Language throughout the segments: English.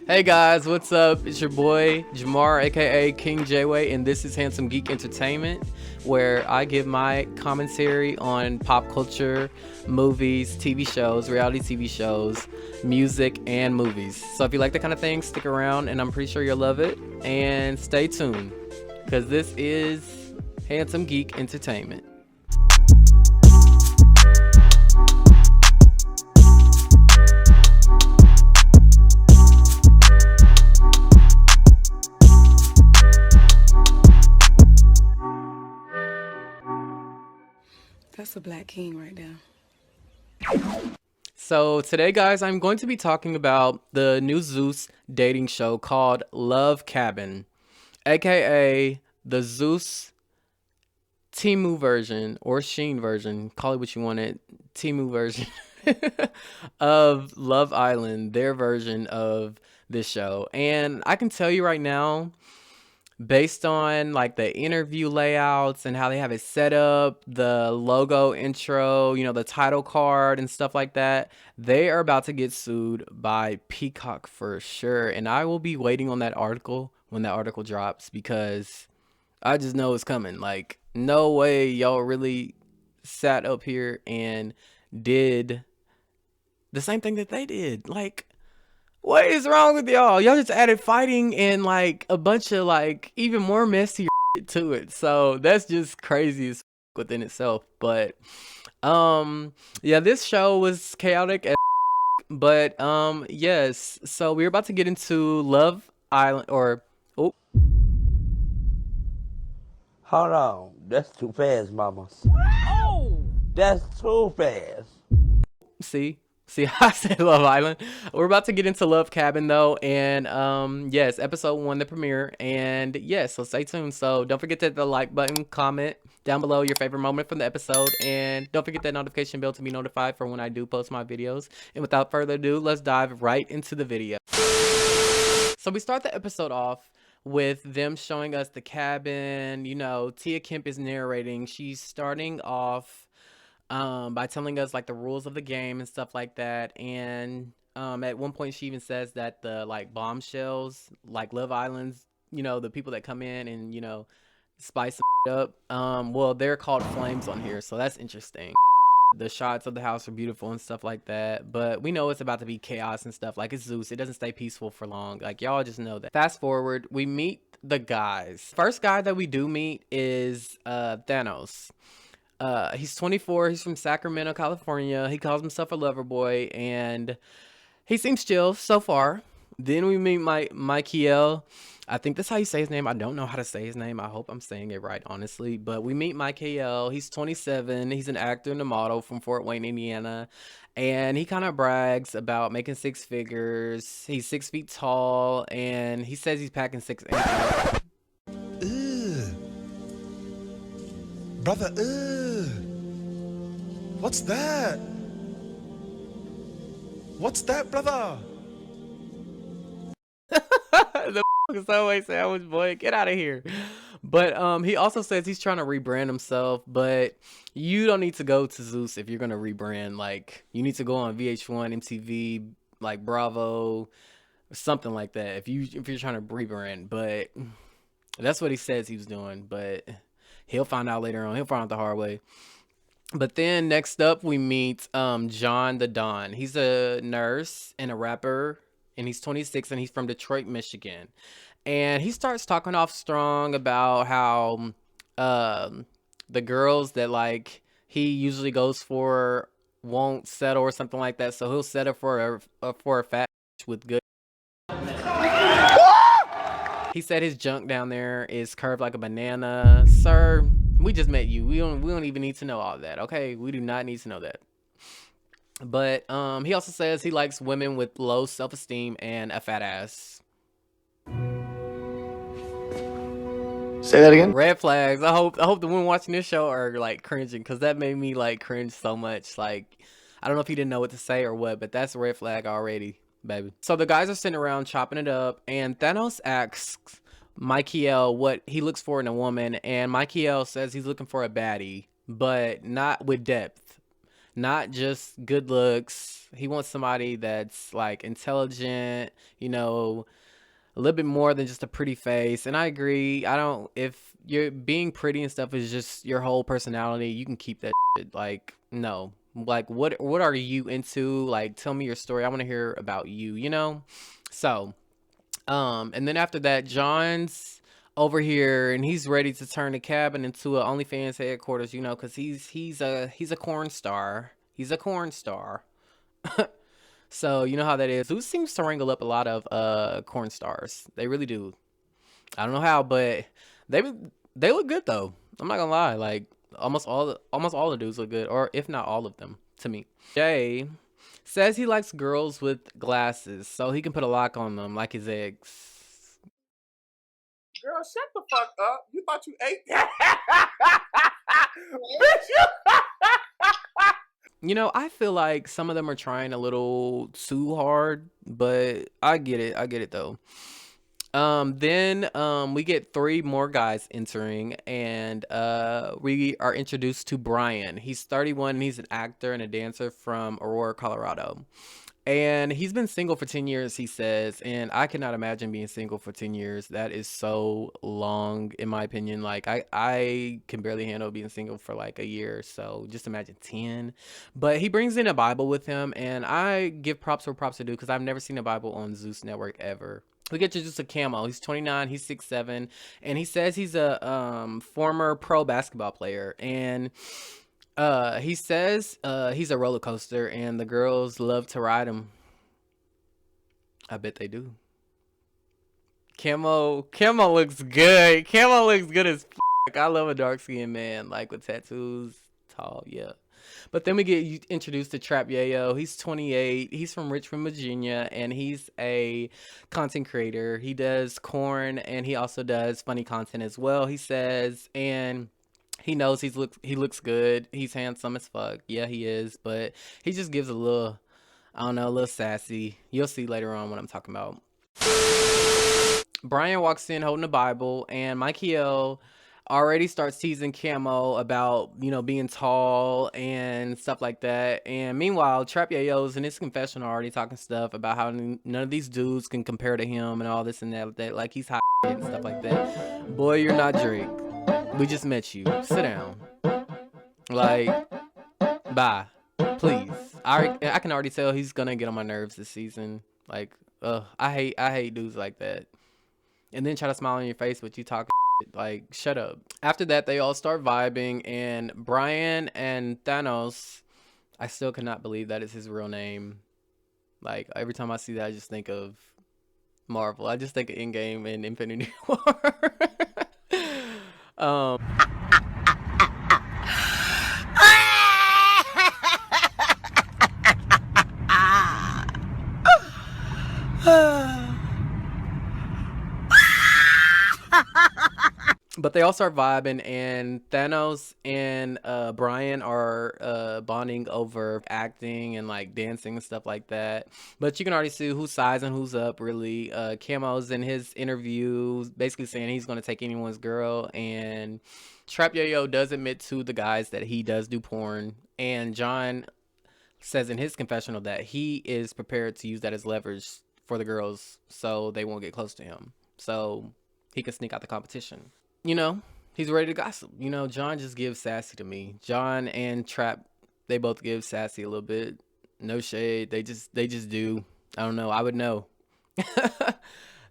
Hey guys, what's up? It's your boy Jamar, aka King Jwayyy, and this is Handsome Geek Entertainment, where I give my commentary on pop culture, movies, TV shows, reality TV shows, music, and movies. So if you like that kind of thing, stick around, and I'm pretty sure you'll love it. And stay tuned, because this is Handsome Geek Entertainment. That's a black king right there. So today, guys, I'm going to be talking about the new Zeus dating show called Love Cabin, aka the Zeus Timu version or Sheen version, call it what you want it, Timu version of Love Island, their version of this show. And I can tell you right now, based on like the interview layouts and how they have it set up, the logo intro, the title card and stuff like that, they are about to get sued by Peacock for sure. And I will be waiting on that article when that article drops, because I just know it's coming. Like, no way y'all really sat up here and did the same thing that they did. Like, what is wrong with y'all? Y'all just added fighting and like a bunch of like even more messy shit to it. So that's just crazy as within itself. But yeah, this show was chaotic as but yes. So we're about to get into Love Island, or oh, Hold on. That's too fast, mama. Oh! That's too fast. see. I said Love Island. We're about to get into Love Cabin though, and yes, episode 1, the premiere, and yes, so stay tuned. So don't forget to hit the like button, comment down below your favorite moment from the episode, and don't forget that notification bell to be notified for when I do post my videos. And without further ado, let's dive right into the video. So we start the episode off with them showing us the cabin. Tia Kemp is narrating. She's starting off by telling us like the rules of the game and stuff like that. And at one point she even says that the like bombshells, like Love Island's, the people that come in and spice it up, well, they're called flames on here, so that's interesting. The shots of the house are beautiful and stuff like that, but we know it's about to be chaos and stuff. Like, it's Zeus, it doesn't stay peaceful for long. Like, y'all just know that. Fast forward, we meet the guys. First guy that we do meet is Thanos. He's 24. He's from Sacramento, California. He calls himself a lover boy, and he seems chill so far. Then we meet Michael. I think that's how you say his name. I don't know how to say his name. I hope I'm saying it right, honestly. But we meet Michael. He's 27. He's an actor and a model from Fort Wayne, Indiana. And he kind of brags about making 6 figures. He's 6 feet tall, and he says he's packing 6 inches. Brother, what's that? What's that, brother? The Subway sandwich boy, get out of here. But he also says he's trying to rebrand himself, but you don't need to go to Zeus if you're gonna rebrand. Like, you need to go on VH1, MTV, like Bravo, something like that if you're trying to rebrand. But that's what he says he was doing, but he'll find out later on. He'll find out the hard way. But then next up we meet John the Don. He's a nurse and a rapper, and he's 26, and he's from Detroit, Michigan. And he starts talking off strong about how the girls that like he usually goes for won't settle or something like that. So he'll settle for a fat with good. He said his junk down there is curved like a banana. Sir, we just met you. We don't even need to know all that, okay? We do not need to know that. But he also says he likes women with low self-esteem and a fat ass. Say that again? Red flags. I hope the women watching this show are like cringing, because that made me like cringe so much. Like, I don't know if he didn't know what to say or what, but that's a red flag already, baby. So the guys are sitting around chopping it up, and Thanos asks Michael what he looks for in a woman, and Michael says he's looking for a baddie, but not with depth. not just good looks. He wants somebody that's like intelligent, you know, a little bit more than just a pretty face. And I agree. I don't, if you're being pretty and stuff is just your whole personality, you can keep that shit. Like, no. Like, what are you into? Like, tell me your story. I want to hear about you, you know? So, and then after that, John's over here and he's ready to turn the cabin into a OnlyFans headquarters, you know, because he's a corn star. He's a corn star. So you know how that is. Zeus seems to wrangle up a lot of corn stars. They really do. I don't know how, but they they look good though. I'm not gonna lie. Like almost all the dudes look good, or if not all of them to me. Jay says he likes girls with glasses, so he can put a lock on them like his ex. Girl, shut the fuck up. You thought you ate that? Bitch, You know, I feel like some of them are trying a little too hard, but I get it. I get it though. Then we get 3 more guys entering, and we are introduced to Brian. He's 31 and he's an actor and a dancer from Aurora, Colorado. And he's been single for 10 years, he says, and I cannot imagine being single for 10 years. That is so long, in my opinion. Like, I can barely handle being single for like a year, so just imagine 10. But he brings in a Bible with him, and I give props where props are due because I've never seen a Bible on Zeus Network ever. We get introduced to Camo. He's 29, he's 6'7", and he says he's a former pro basketball player, and he says he's a roller coaster and the girls love to ride him. I bet they do. Camo looks good. Camo looks good as f. I love a dark skinned man like with tattoos, tall, yeah. But then we get introduced to Trap Yayo. He's 28. He's from Richmond, Virginia, and he's a content creator. He does corn and he also does funny content as well, he says, and he knows he looks good. He's handsome as fuck. Yeah, he is. But he just gives a little, I don't know, a little sassy. You'll see later on what I'm talking about. Brian walks in holding the Bible, and Michael already starts teasing Camo about, you know, being tall and stuff like that. And meanwhile, Trap Yayo's in his confessional already talking stuff about how none of these dudes can compare to him and all this and that. Like he's hot and stuff like that. Boy, you're not Drake. We just met you. Sit down. Like, bye. Please. I can already tell he's gonna get on my nerves this season. Like, I hate dudes like that. And then try to smile on your face, but you talk shit. Like, shut up. After that, they all start vibing, and Brian and Thanos, I still cannot believe that is his real name. Like, every time I see that, I just think of Marvel. I just think of Endgame and Infinity War. But they all start vibing, and Thanos and Brian are bonding over acting and like dancing and stuff like that. But you can already see who's sizing who's up, really. Camo's in his interview basically saying he's going to take anyone's girl, and Trap Yayo does admit to the guys that he does do porn, and John says in his confessional that he is prepared to use that as leverage for the girls so they won't get close to him, so he can sneak out the competition. You know, he's ready to gossip. You know, John just gives sassy to me. John and Trap, they both give sassy a little bit. No shade. They just do. I don't know. I would know.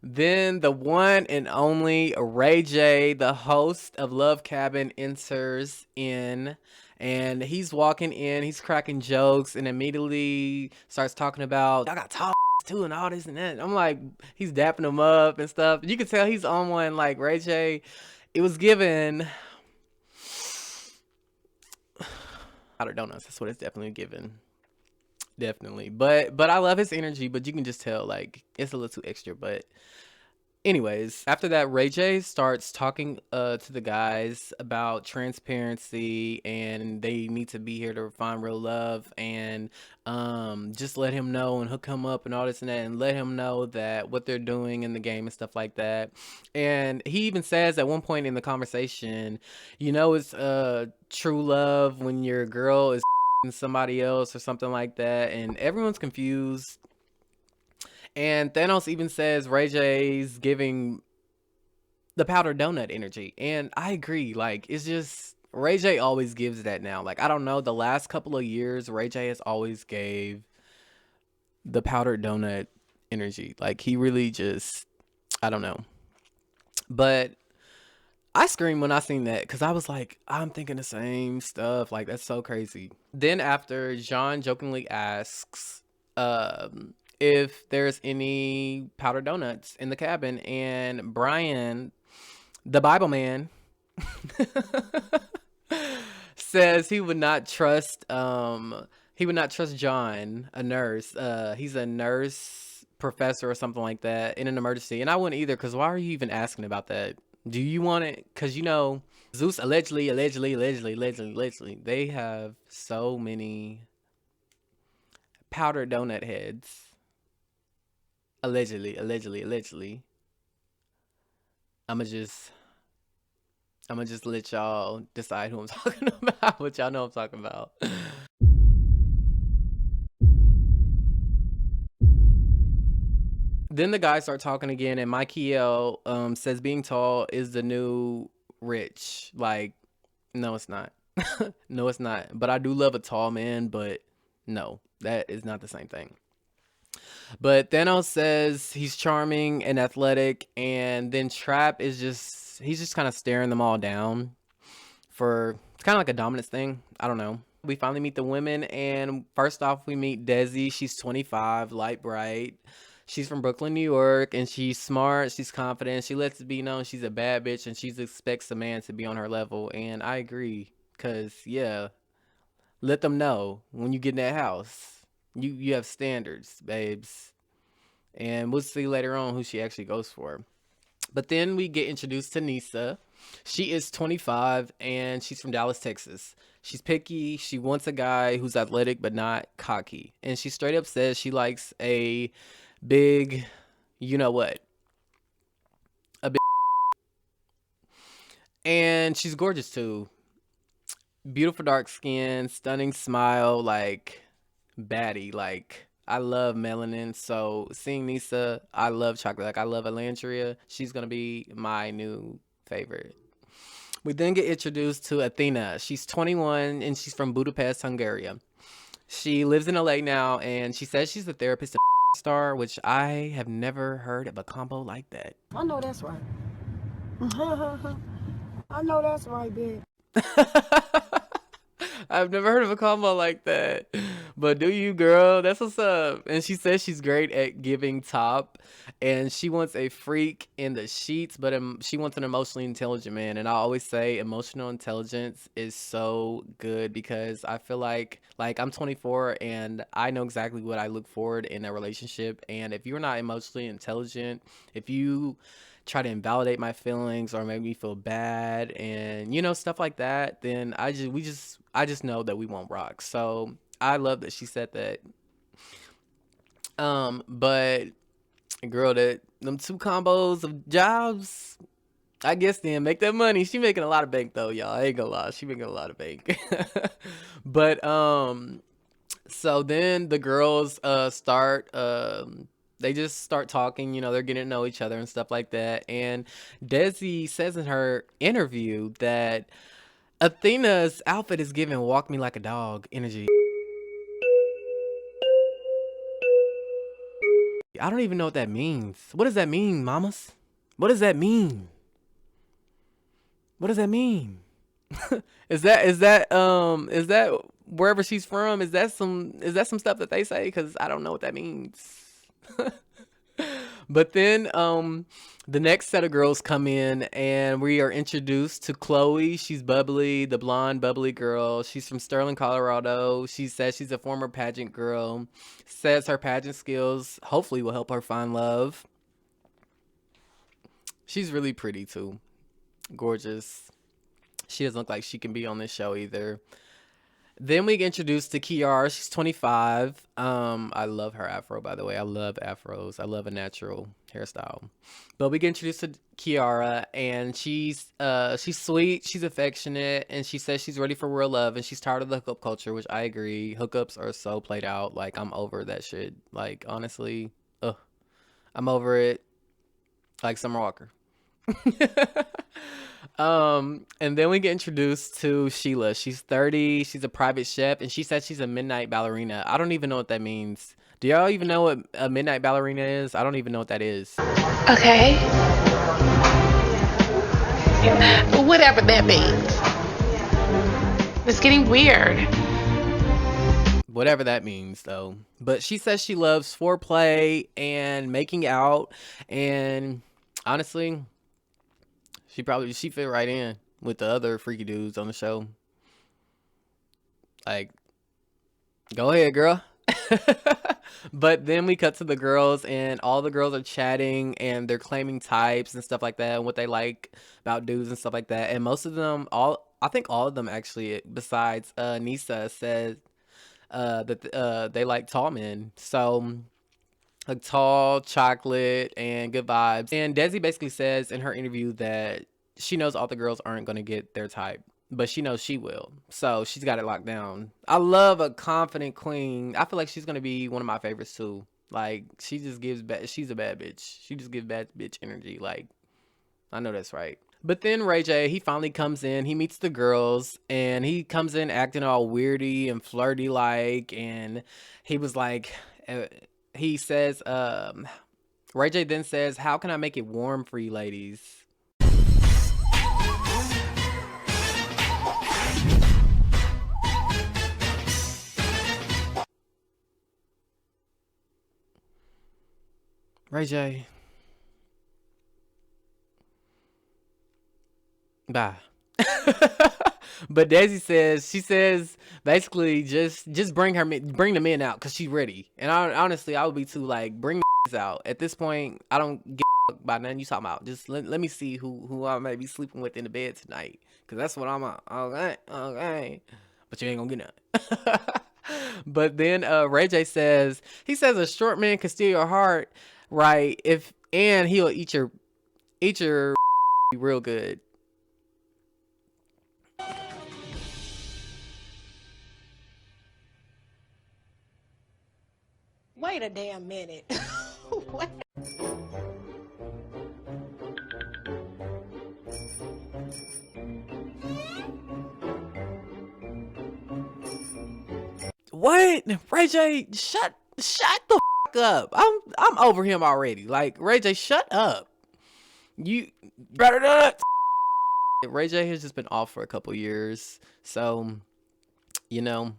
Then the one and only Ray J, the host of Love Cabin, enters in, and he's walking in, he's cracking jokes, and immediately starts talking about, y'all got tall too and all this and that. I'm like, he's dapping him up and stuff. You can tell he's on one. Like, Ray J, it was given Powder Donuts. That's what it's definitely given. Definitely. But I love his energy, but you can just tell like it's a little too extra. But anyways, after that, Ray J starts talking to the guys about transparency, and they need to be here to find real love, and just let him know and hook him up and all this and that, and let him know that what they're doing in the game and stuff like that. And he even says at one point in the conversation, you know, it's true love when your girl is somebody else or something like that, and everyone's confused. And Thanos even says Ray J's giving the powdered donut energy, and I agree. Like, it's just Ray J always gives that now. Like, I don't know, the last couple of years Ray J has always gave the powdered donut energy. Like, he really just, I don't know. But I screamed when I seen that because I was like, I'm thinking the same stuff. Like, that's so crazy. Then after, John jokingly asks if there's any powdered donuts in the cabin, and Brian, the Bible man, says he would not trust John, a nurse. He's a nurse professor or something like that in an emergency, and I wouldn't either, because why are you even asking about that? Do you want it? Because, you know, Zeus allegedly, they have so many powdered donut heads. Allegedly. I'ma just let y'all decide who I'm talking about, but y'all know I'm talking about. Then the guys start talking again, and Michael says being tall is the new rich. Like, no, it's not. No, it's not. But I do love a tall man, but no, that is not the same thing. But Thanos says he's charming and athletic, and then Trap is he's just kind of staring them all down for, it's kind of like a dominance thing. I don't know. We finally meet the women, and first off, we meet Desi. She's 25, light bright. She's from Brooklyn, New York, and she's smart. She's confident. She lets it be known she's a bad bitch, and she expects a man to be on her level. And I agree, because, yeah, let them know when you get in that house. You have standards, babes. And we'll see later on who she actually goes for. But then we get introduced to Nisa. She is 25, and she's from Dallas, Texas. She's picky. She wants a guy who's athletic but not cocky. And she straight up says she likes a big, you know what? A big. And she's gorgeous too. Beautiful dark skin, stunning smile, like baddie. Like, I love melanin. So seeing Nisa, I love chocolate. Like, I love Elantria. She's gonna be my new favorite. We then get introduced to Athena. She's 21 and she's from Budapest, Hungary. She lives in LA now, and she says she's a therapist and star, which I have never heard of a combo like that. I know that's right. I know that's right, bitch. I've never heard of a combo like that. But do you, girl? That's what's up. And she says she's great at giving top, and she wants a freak in the sheets, but she wants an emotionally intelligent man. And I always say emotional intelligence is so good, because I feel like I'm 24 and I know exactly what I look forward in a relationship. And if you're not emotionally intelligent, if you try to invalidate my feelings or make me feel bad and, you know, stuff like that, then I just know that we won't rock. So I love that she said that. But girl, them two combos of jobs, I guess, then make that money. She making a lot of bank though, y'all. I ain't gonna lie, she making a lot of bank. But so then the girls start they just start talking, you know, they're getting to know each other and stuff like that. And Desi says in her interview that Athena's outfit is giving walk me like a dog energy. I don't even know what that means. What does that mean, mamas? What does that mean? What does that mean? Is that wherever she's from? Is that some stuff that they say? Cause I don't know what that means. But then the next set of girls come in, and we are introduced to Chloe. She's bubbly, the blonde bubbly girl. She's from Sterling, Colorado. She says she's a former pageant girl. Says her pageant skills hopefully will help her find love. She's really pretty too. Gorgeous. She doesn't look like she can be on this show either. Then we get introduced to Kiara. She's 25. I love her afro, by the way. I love afros. I love a natural hairstyle. But we get introduced to Kiara, and she's sweet, she's affectionate, and she says she's ready for real love, and she's tired of the hookup culture, which I agree. Hookups are so played out. Like, I'm over that shit. Like, honestly, ugh, I'm over it. Like Summer Walker. And then we get introduced to Sheila. She's 30. She's a private chef, and she said she's a midnight ballerina. I don't even know what that means. Do y'all even know what a midnight ballerina is? I don't even know what that is. Okay. Whatever that means. It's getting weird. Whatever that means, though. But she says she loves foreplay and making out, and honestly, she fit right in with the other freaky dudes on the show. Like, go ahead, girl. But then we cut to the girls, and all the girls are chatting, and they're claiming types and stuff like that, and what they like about dudes and stuff like that. And most of them, I think all of them actually, besides Nisa, said that they like tall men. So, like, tall, chocolate, and good vibes. And Desi basically says in her interview that she knows all the girls aren't going to get their type, but she knows she will. So she's got it locked down. I love a confident queen. I feel like she's going to be one of my favorites too. Like, she just gives she's a bad bitch. She just gives bad bitch energy. Like, I know that's right. But then Ray J, he finally comes in. He meets the girls, and he comes in acting all weirdy and flirty like, and he was like, he says, Ray J then says, "How can I make it warm for you ladies?" Ray J. Bye. But Daisy says, she says basically just bring the men out because she's ready. And honestly, I would be too, like, bring the out. At this point, I don't give a fuck about nothing you talking about. Just let me see who I may be sleeping with in the bed tonight, because that's what I'm on. Okay. But you ain't gonna get none. But then Ray J says, he says a short man can steal your heart, right? And he'll eat your real good. Wait a damn minute. What? What? Ray J, shut the fuck up. I'm over him already. Like, Ray J, shut up. You better not. Ray J has just been off for a couple years. So, you know,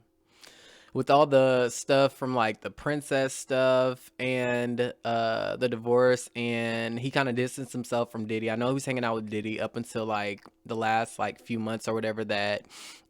with all the stuff from, like, the princess stuff and the divorce, and he kind of distanced himself from Diddy. I know he was hanging out with Diddy up until, like, the last, like, few months or whatever, that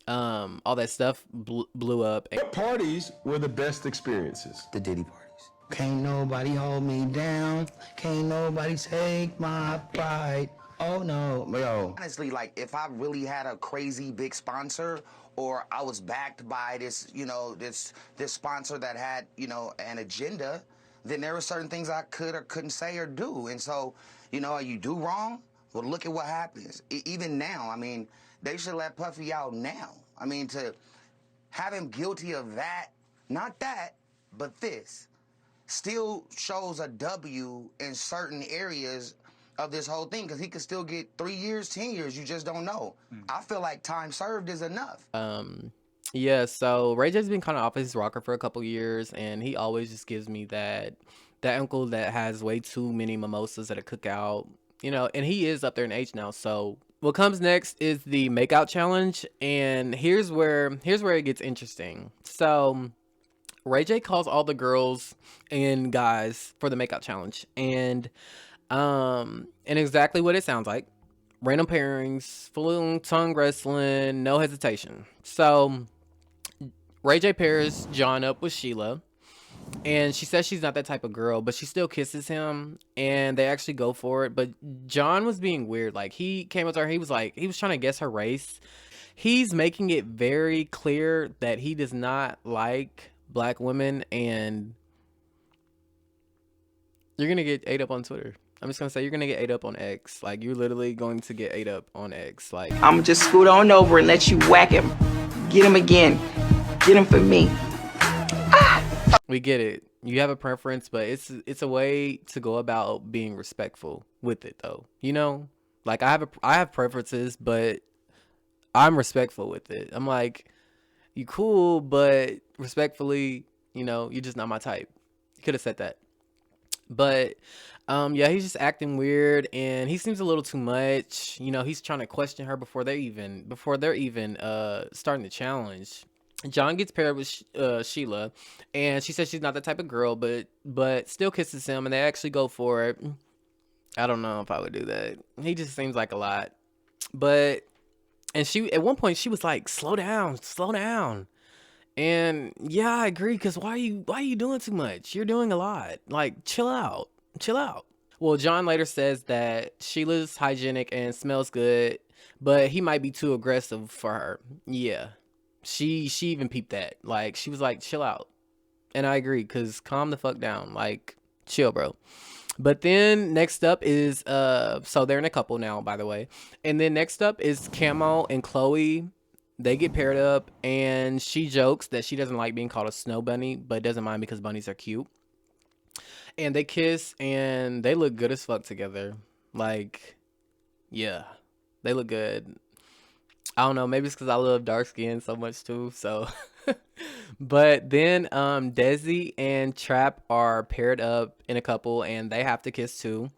all that stuff blew up. What parties were the best experiences? The Diddy parties. Can't nobody hold me down. Can't nobody take my pride. Oh no, yo. Honestly, like, if I really had a crazy big sponsor, or I was backed by this, you know, this sponsor that had, you know, an agenda, then there were certain things I could or couldn't say or do. And so, you know, you do wrong, well, look at what happens. Even now, I mean, they should let Puffy out now. I mean, to have him guilty of that, not that, but this, still shows a W in certain areas of this whole thing, because he could still get 3 years, 10 years. You just don't know. I feel like time served is enough. Yeah, so Ray J's been kind of off his rocker for a couple years, and he always just gives me that uncle that has way too many mimosas at a cookout, you know, and he is up there in age now. So what comes next is the makeout challenge, and here's where it gets interesting. So Ray J calls all the girls and guys for the makeout challenge, and exactly what it sounds like. Random pairings, full tongue wrestling, no hesitation. So Ray J pairs John up with Sheila, and she says she's not that type of girl, but she still kisses him, and they actually go for it. But John was being weird. Like, he came up to her, he was trying to guess her race. he's making it very clear that he does not like black women, and you're gonna get ate up on Twitter. I'm just gonna say you're gonna get ate up on X. Like, you're literally going to get ate up on X. Like, I'm just scoot on over and let you whack him. Get him again. Get him for me. we get it. You have a preference, but it's a way to go about being respectful with it, though. You know, like I have preferences, but I'm respectful with it. I'm like, you cool, but respectfully, you know, you're just not my type. You could have said that. But yeah, he's just acting weird, and he seems a little too much. You know, he's trying to question her before they're even starting the challenge. John gets paired with Sheila, and she says she's not that type of girl, but still kisses him, and they actually go for it. I don't know if I would do that. He just seems like a lot. But and she at one point she was like, slow down. And yeah, I agree, because why are you doing too much? You're doing a lot. Like, chill out. Well, John later says that Sheila's hygienic and smells good, but he might be too aggressive for her. Yeah. She even peeped that. Like, she was like, chill out. And I agree, because calm the fuck down. Like, chill, bro. But then next up is so they're in a couple now, by the way. And then next up is Camo and Chloe. They get paired up, and she jokes that she doesn't like being called a snow bunny, but doesn't mind because bunnies are cute. And they kiss, and they look good as fuck together. Like, yeah, they look good. I don't know, maybe it's because I love dark skin so much too, so. But then Desi and Trap are paired up in a couple, and they have to kiss too.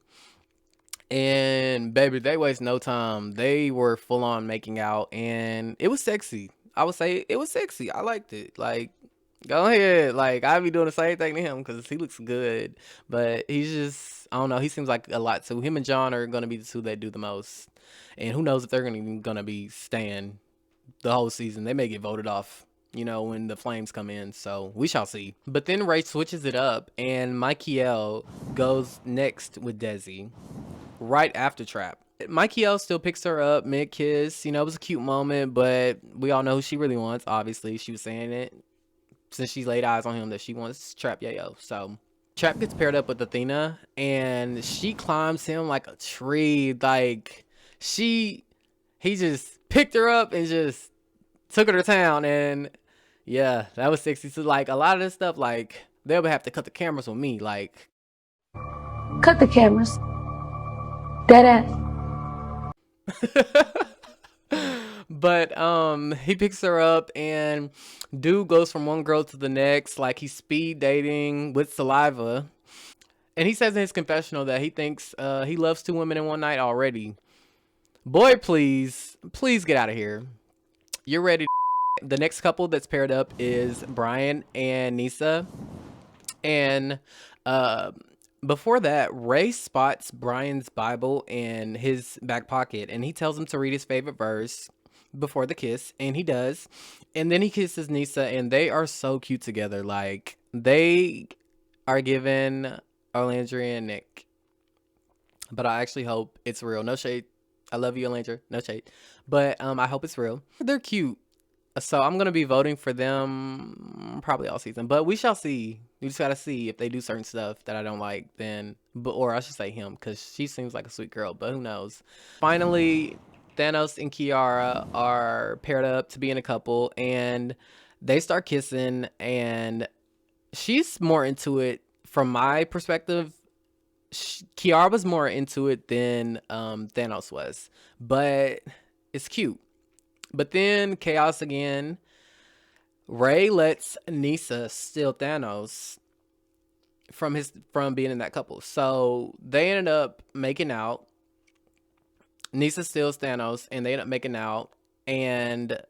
And baby, they waste no time. They were full on making out, and it was sexy. I would say it was sexy. I liked it. Like, go ahead. Like, I'd be doing the same thing to him because he looks good. But he's just, I don't know. He seems like a lot too. Him and John are going to be the two that do the most. And who knows if they're going to be staying the whole season. They may get voted off, you know, when the flames come in. So we shall see. But then Ray switches it up, and Michael goes next with Desi right after Trap. Michael still picks her up mid-kiss. You know, it was a cute moment, but we all know who she really wants. Obviously, she was saying it since she laid eyes on him that she wants Trap Yayo. So Trap gets paired up with Athena, and she climbs him like a tree. Like, he just picked her up and just took her to town. And yeah, that was sexy. So like, a lot of this stuff, like, they'll have to cut the cameras with me. Like, cut the cameras. Dead ass. But he picks her up, and dude goes from one girl to the next, like he's speed dating with saliva. And he says in his confessional that he thinks he loves 2 women in one night already. Boy, please get out of here. You're ready. The next couple that's paired up is Brian and Nisa. And before that, Ray spots Brian's Bible in his back pocket, and he tells him to read his favorite verse before the kiss, and he does. And then he kisses Nisa, and they are so cute together. Like, they are giving Olandria and Nick. But I actually hope it's real. No shade. I love you, Olandria. No shade. But I hope it's real. They're cute. So I'm going to be voting for them probably all season. But we shall see. We just got to see if they do certain stuff that I don't like, then, or I should say him, because she seems like a sweet girl, but who knows. Finally, Thanos and Kiara are paired up to be in a couple, and they start kissing, and she's more into it from my perspective. Kiara was more into it than Thanos was, but it's cute. But then chaos again. Ray lets Nisa steal Thanos from being in that couple. So they ended up making out. Nisa steals Thanos, and they end up making out. And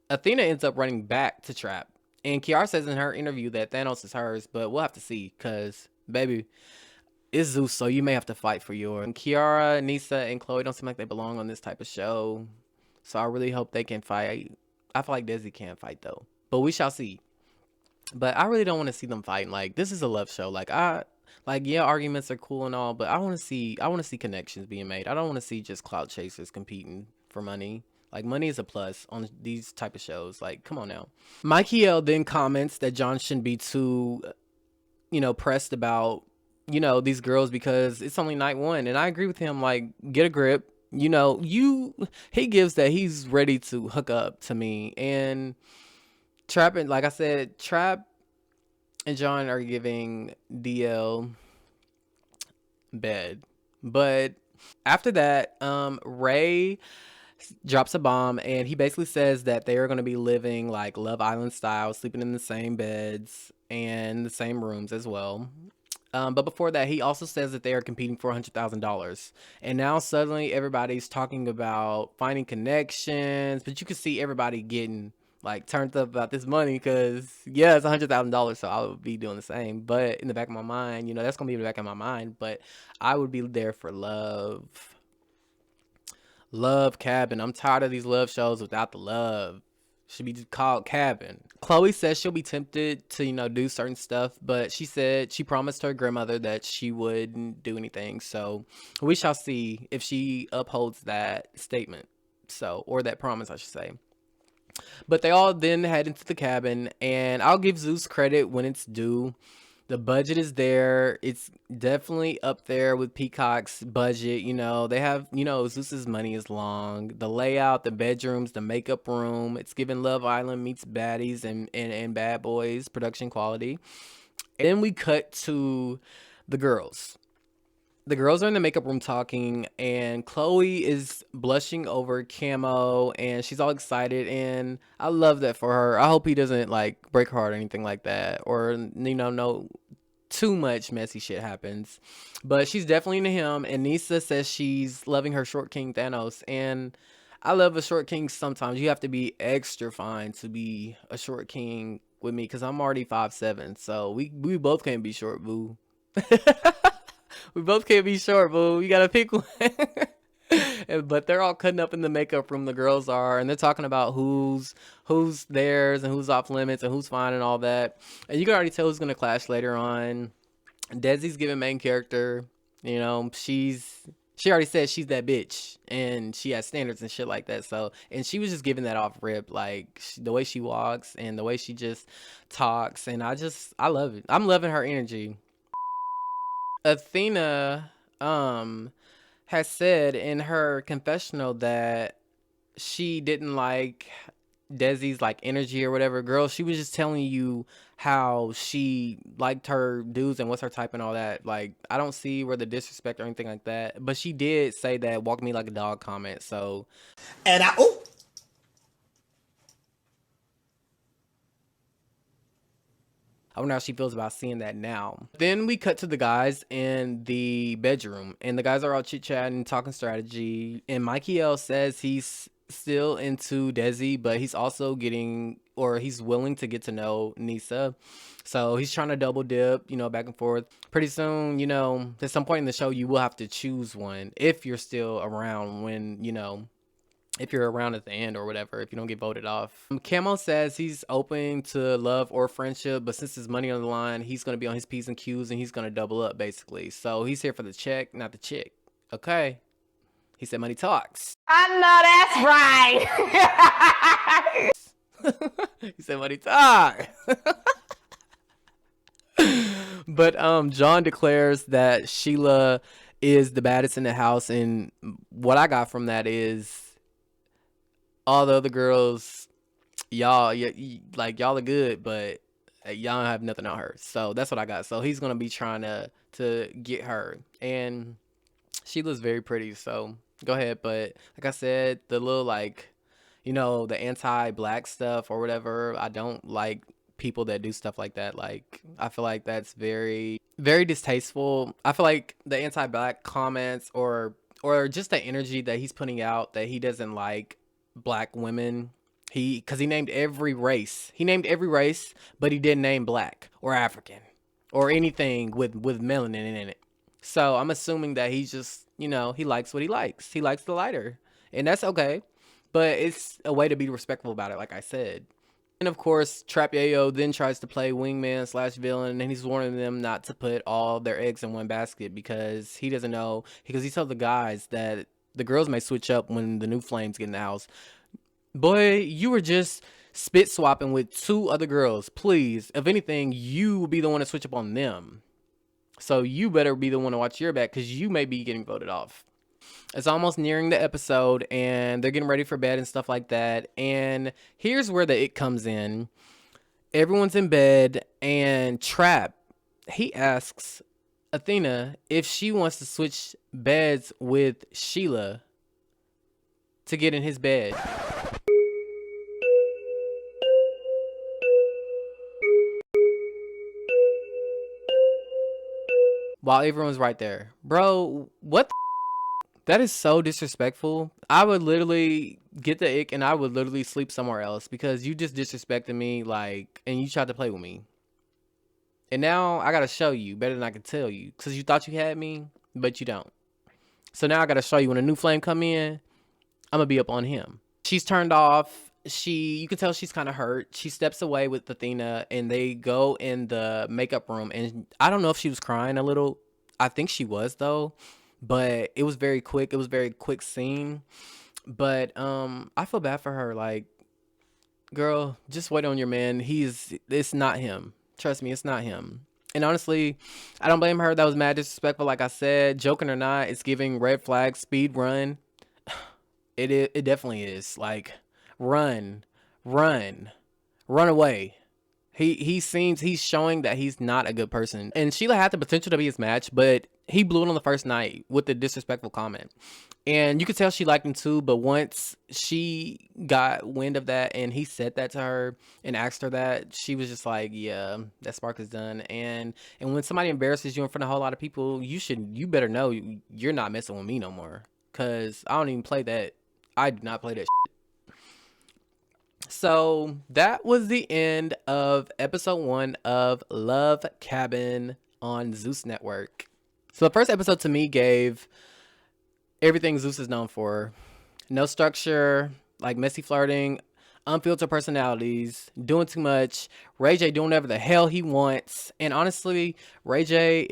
Athena ends up running back to Trap. And Kiara says in her interview that Thanos is hers, but we'll have to see, because, baby, it's Zeus, so you may have to fight for yours. And Kiara, Nisa, and Chloe don't seem like they belong on this type of show. So I really hope they can fight. I feel like Desi can't fight, though. But we shall see. But I really don't want to see them fighting. Like, this is a love show. Yeah, arguments are cool and all, but I want to see connections being made. I don't want to see just clout chasers competing for money. Like, money is a plus on these type of shows. Like, come on now. Mikey L then comments that John shouldn't be too, pressed about, these girls because it's only night one. And I agree with him. Like, get a grip. He gives that he's ready to hook up to me. And Trap, and like I said, Trap and John are giving DL bed. But after that, Ray drops a bomb, and he basically says that they are going to be living like Love Island style, sleeping in the same beds and the same rooms as well. But before that, he also says that they are competing for $100,000. And now suddenly everybody's talking about finding connections, but you can see everybody getting like turned up about this money because, yeah, it's $100,000, so I would be doing the same. But in the back of my mind, that's going to be in the back of my mind, but I would be there for love. Love Cabin. I'm tired of these love shows without the love. Should be called Cabin. Chloe says she'll be tempted to, do certain stuff, but she said she promised her grandmother that she wouldn't do anything. So we shall see if she upholds that statement. Or that promise, I should say. But they all then head into the cabin, and I'll give Zeus credit when it's due. The budget is there. It's definitely up there with Peacock's budget. They have, Zeus's money is long. The layout, the bedrooms, the makeup room. It's giving Love Island meets baddies and bad boys production quality. And then we cut to the girls. The girls are in the makeup room talking, and Chloe is blushing over Camo, and she's all excited, and I love that for her. I hope he doesn't like break her heart or anything like that, or no too much messy shit happens. But she's definitely into him, and Nisa says she's loving her short king Thanos, and I love a short king sometimes. You have to be extra fine to be a short king with me, because I'm already 5'7", so we both can't be short, boo. We both can't be short, boo. You gotta pick one. But they're all cutting up in the makeup room, the girls are, and they're talking about who's theirs and who's off limits and who's fine and all that. And you can already tell who's gonna clash later on. Desi's giving main character. She already said she's that bitch and she has standards and shit like that. So, and she was just giving that off rip, like the way she walks and the way she just talks, and I love it. I'm loving her energy. Athena has said in her confessional that she didn't like Desi's like energy or whatever. Girl, she was just telling you how she liked her dudes and what's her type and all that. Like, I don't see where the disrespect or anything like that. But she did say that walk me like a dog comment. So, and I wonder how she feels about seeing that now. Then we cut to the guys in the bedroom, and the guys are all chit-chatting, talking strategy, and Mikey L says he's still into Desi, but he's also he's willing to get to know Nisa. So he's trying to double dip, back and forth. Pretty soon, at some point in the show, you will have to choose one if you're still around when, if you're around at the end or whatever, if you don't get voted off. Camo says he's open to love or friendship, but since there's money on the line, he's going to be on his P's and Q's, and he's going to double up, basically. So he's here for the check, not the chick. Okay? He said money talks. I know that's right. He said money talks. But John declares that Sheila is the baddest in the house, and what I got from that is all the other girls, y'all are good, but y'all don't have nothing on her. So that's what I got. So he's gonna be trying to get her, and Sheila's very pretty. So go ahead. But like I said, the little the anti-black stuff or whatever, I don't like people that do stuff like that. Like, I feel like that's very, very distasteful. I feel like the anti-black comments or just the energy that he's putting out, that he doesn't like black women, because he named every race, but he didn't name black or African or anything with melanin in it. So I'm assuming that he's just, he likes what he likes. He likes the lighter, and that's okay, but it's a way to be respectful about it, like I said. And of course, Trap Yayo then tries to play wingman / villain, and he's warning them not to put all their eggs in one basket, because he doesn't know, because he told the guys that the girls may switch up when the new flames get in the house. Boy, you were just spit swapping with 2 other girls. Please, if anything, you will be the one to switch up on them. So you better be the one to watch your back, because you may be getting voted off. It's almost nearing the episode, and they're getting ready for bed and stuff like that. And here's where the it comes in. Everyone's in bed, and Trap, he asks Athena if she wants to switch beds with Sheila to get in his bed. While everyone's right there. Bro, what the that is so disrespectful. I would literally get the ick and I would literally sleep somewhere else, because you just disrespected me, like, and you tried to play with me. And now I gotta show you better than I can tell you, because you thought you had me, but you don't. So now I gotta show you, when a new flame come in, I'm gonna be up on him. She's turned off. You can tell she's kind of hurt. She steps away with Athena, and they go in the makeup room. And I don't know if she was crying a little. I think she was, though. But it was very quick. It was a very quick scene. But I feel bad for her. Like, girl, just wait on your man. It's not him. Trust me, it's not him. And honestly, I don't blame her. That was mad disrespectful. Like I said, joking or not, it's giving red flag, speed run. It definitely is. Like, run away. He's showing that he's not a good person. And Sheila had the potential to be his match, but he blew it on the first night with the disrespectful comment. And you could tell she liked him too, but once she got wind of that and he said that to her and asked her that, she was just like, yeah, that spark is done. And when somebody embarrasses you in front of a whole lot of people, you better know you're not messing with me no more. Cause I don't even play that. I do not play that shit. So that was the end of episode 1 of Love Cabin on Zeus Network. So the first episode to me gave everything Zeus is known for. No structure, like messy flirting, unfiltered personalities, doing too much, Ray J doing whatever the hell he wants. And honestly, Ray J,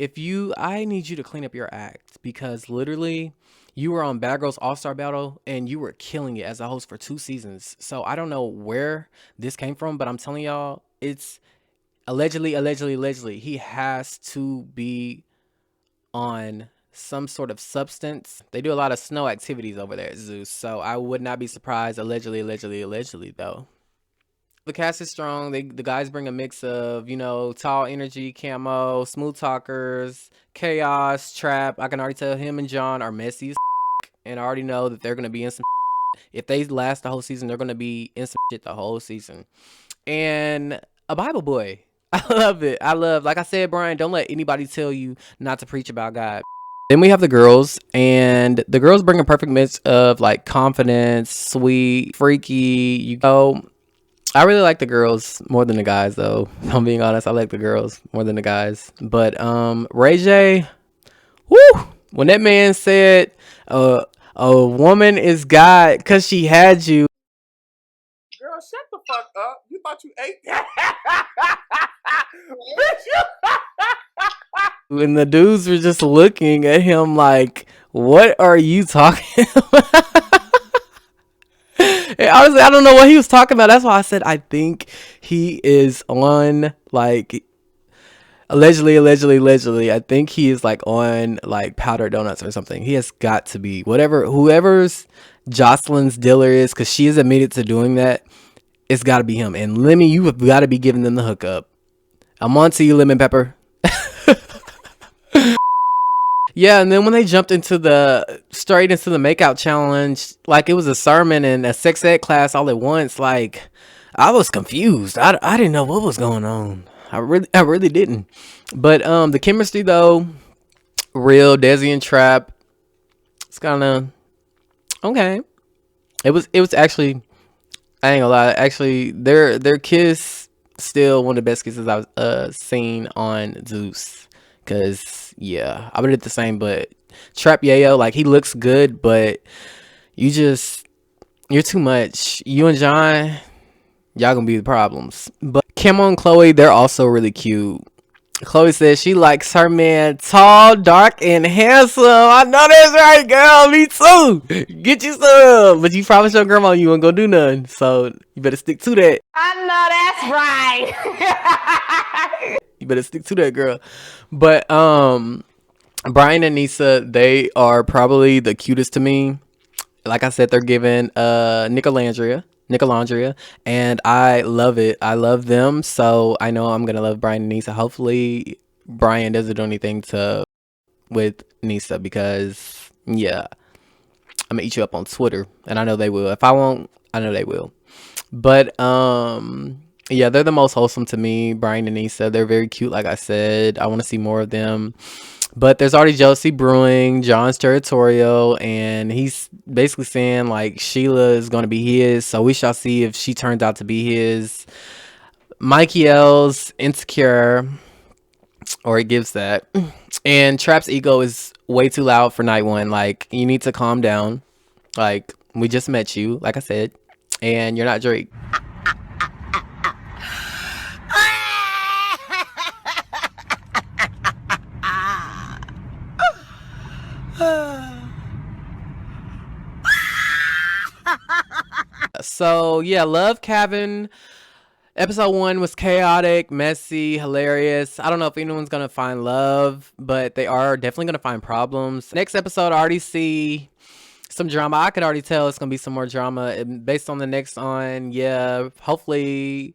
I need you to clean up your act, because literally you were on Bad Girls All-Star Battle and you were killing it as a host for 2 seasons. So I don't know where this came from, but I'm telling y'all, it's allegedly, he has to be on some sort of substance. They do a lot of snow activities over there at Zeus, so I would not be surprised. Allegedly though. The cast is strong. The guys bring a mix of, tall energy, camo, smooth talkers, chaos, trap. I can already tell him and John are messy as and I already know that they're gonna be in some if they last the whole season, they're gonna be in some shit the whole season. And a Bible boy, I love it. Like I said, Brian, don't let anybody tell you not to preach about God. Then we have the girls, and the girls bring a perfect mix of like confidence, sweet, freaky. I really like the girls more than the guys, though. If I'm being honest, I like the girls more than the guys. But Ray J, woo! When that man said, "A woman is God because she had you." Girl, shut the fuck up. You thought you ate that? Bitch, And the dudes were just looking at him like, what are you talking about? And honestly, I don't know what he was talking about. That's why I said I think he is on, like, allegedly. I think he is like on like powdered donuts or something. He has got to be. Whoever's Jocelyn's dealer is, because she has admitted to doing that, it's got to be him. And Lemmy, you have got to be giving them the hookup. I'm on to you, Lemon Pepper. Yeah, and then when they jumped straight into the makeout challenge, like it was a sermon and a sex ed class all at once, like I was confused. I didn't know what was going on. I really didn't. But the chemistry though, real. Desi and Trap, it's kind of okay. It was actually, I ain't gonna lie, actually their kiss still one of the best kisses I've seen on Zeus. Cause yeah, I would have did the same, but Trap Yayo, like he looks good, but you're too much. You and John, y'all gonna be the problems. But Camo and Chloe, they're also really cute. Chloe says she likes her man tall, dark, and handsome. I know that's right, girl. Me too. Get you some. But you promised your grandma you weren't gonna do nothing. So you better stick to that. I know that's right. You better stick to that, girl. But Brian and Nisa, they are probably the cutest to me. Like I said, they're giving Nicolandria, and I love it. I love them, so I know I'm gonna love Brian and Nisa. Hopefully Brian doesn't do anything with Nisa, because yeah, I'm gonna eat you up on Twitter, and I know they will. If I won't, I know they will. But yeah, they're the most wholesome to me, Brian and Nisa. They're very cute, like I said. I want to see more of them. But there's already jealousy brewing. John's territorial, and he's basically saying like Sheila is going to be his. So we shall see if she turns out to be his. Mikey L's insecure, or he gives that. And Trap's ego is way too loud for night one. Like, you need to calm down. Like, we just met you, like I said, and you're not Drake. So yeah, Love Cabin episode 1 was chaotic, messy, hilarious. I don't know if anyone's gonna find love, but they are definitely gonna find problems. Next episode, I already see some drama. I could already tell it's gonna be some more drama, and based on the next on. Yeah, hopefully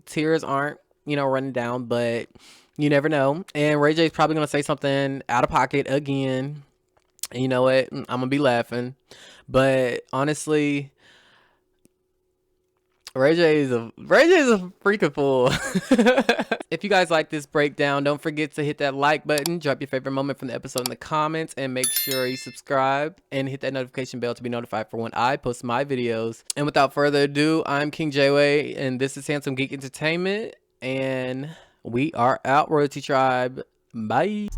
tears aren't running down, but you never know. And Ray J's probably gonna say something out of pocket again, and you know what, I'm gonna be laughing. But honestly, Ray J is a freaking fool. If you guys like this breakdown, don't forget to hit that like button, drop your favorite moment from the episode in the comments, and make sure you subscribe and hit that notification bell to be notified for when I post my videos. And without further ado, I'm King Jwayyy, and this is Handsome Geek Entertainment, and we are out, Royalty Tribe. Bye.